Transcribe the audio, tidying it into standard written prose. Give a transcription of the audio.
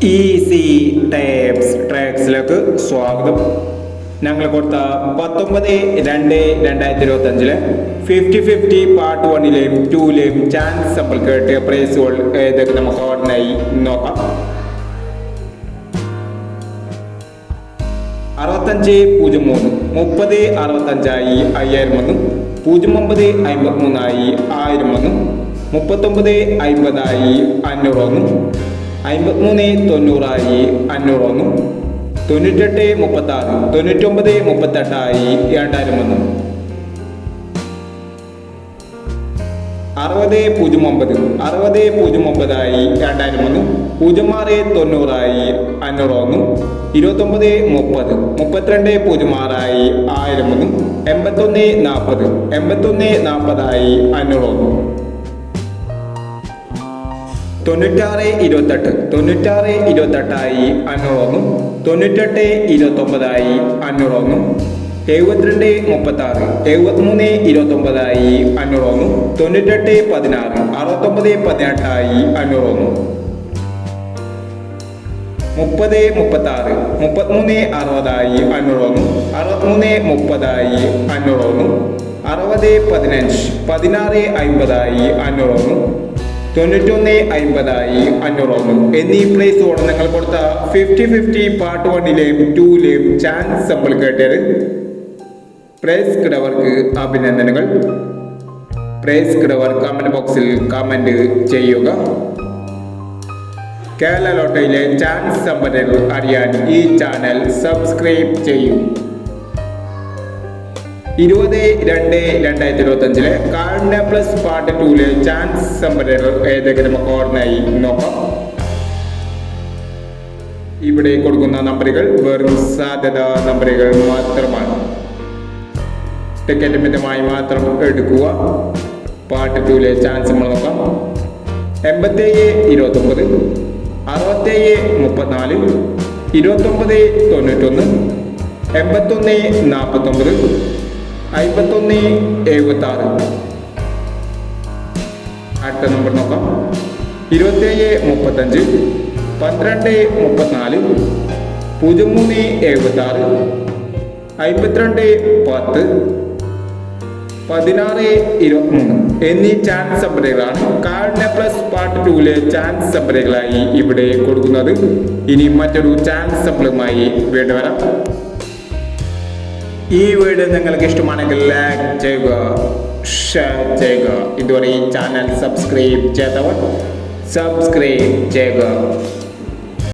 Easy tapes ട്രാക്സിലേക്ക് സ്വാഗതം. ഞങ്ങൾ കൊടുത്ത 19/2/2025 50-50 പാർട്ട് 1-ലെയും 2-ലെയും ചാൻസ് സാമ്പിൾ കേട്ട് പ്രൈസുകൾ ഏതൊക്കെ നമുക്ക് ഓർഡിനായി നോക്കാം. 6503 3065 5001 0953 1000 3950 500 5390 500 9836 9938 2001 6009 6009 2001 0690 501 2930 3206 1001 8140 8140 500 9628 9628 500 9829 500 7236 7329 500 9816 6918 500 3036 3360 500 6330 500 6015 1650 500 9150 500 എന്നീ പ്രൈസോടെ നിങ്ങൾ കൊടുത്ത 50-50 പാർട്ട് 1-ലെയും 2-ലെയും ചാൻസ് സാമ്പിൾ കേട്ടത്. പ്രൈസ് കിടവർക്ക് അഭിനന്ദനങ്ങൾ. പ്രൈസ് കിടവർ കമന്റ് ബോക്സിൽ കമന്റ് ചെയ്യുക. കേരള ലോട്ടറിയിലെ ചാൻസ് സമ്പന്നകൾ അറിയാൻ ഈ ചാനൽ സബ്സ്ക്രൈബ് ചെയ്യൂ. 20/2/2025 കാർഡിന പ്ലസ് പാർട്ട് 2-ലെ ചാൻസ് സമ്പന്നകൾ ഏതൊക്കെ നമുക്ക് ഓർഡിനായി നോക്കാം. ഇവിടെ കൊടുക്കുന്ന നമ്പറുകൾ വെറും സാധ്യതാ നമ്പറുകൾ മാത്രമാണ്. ടിക്കറ്റ് മിതമായി മാത്രം എടുക്കുക. പാർട്ട് 2-ലെ ചാൻസ് നമ്മൾ നോക്കാം. 8729 6734 2991 8149 5176. അടുത്ത നമ്പർ നോക്കാം. 2735 1234 0376 5210 1623 എന്നീ ചാൻസ് നമ്പറുകളാണ് കാർഡിന പ്ലസ് പാർട്ട് 2-ലെ ചാൻസ് നമ്പറുകളായി ഇവിടെ കൊടുക്കുന്നത്. ഇനി മറ്റൊരു ചാൻസ് നമ്പറുമായി വീണ്ടും വരാം. ഈ വീഡിയോ നിങ്ങൾക്ക് ഇഷ്ടമാണെങ്കിൽ ലൈക്ക് ചെയ്യുക, ഷെയർ ചെയ്യുക. ഇതുവരെ ഈ ചാനൽ സബ്സ്ക്രൈബ് ചെയ്തവർ സബ്സ്ക്രൈബ് ചെയ്യുക.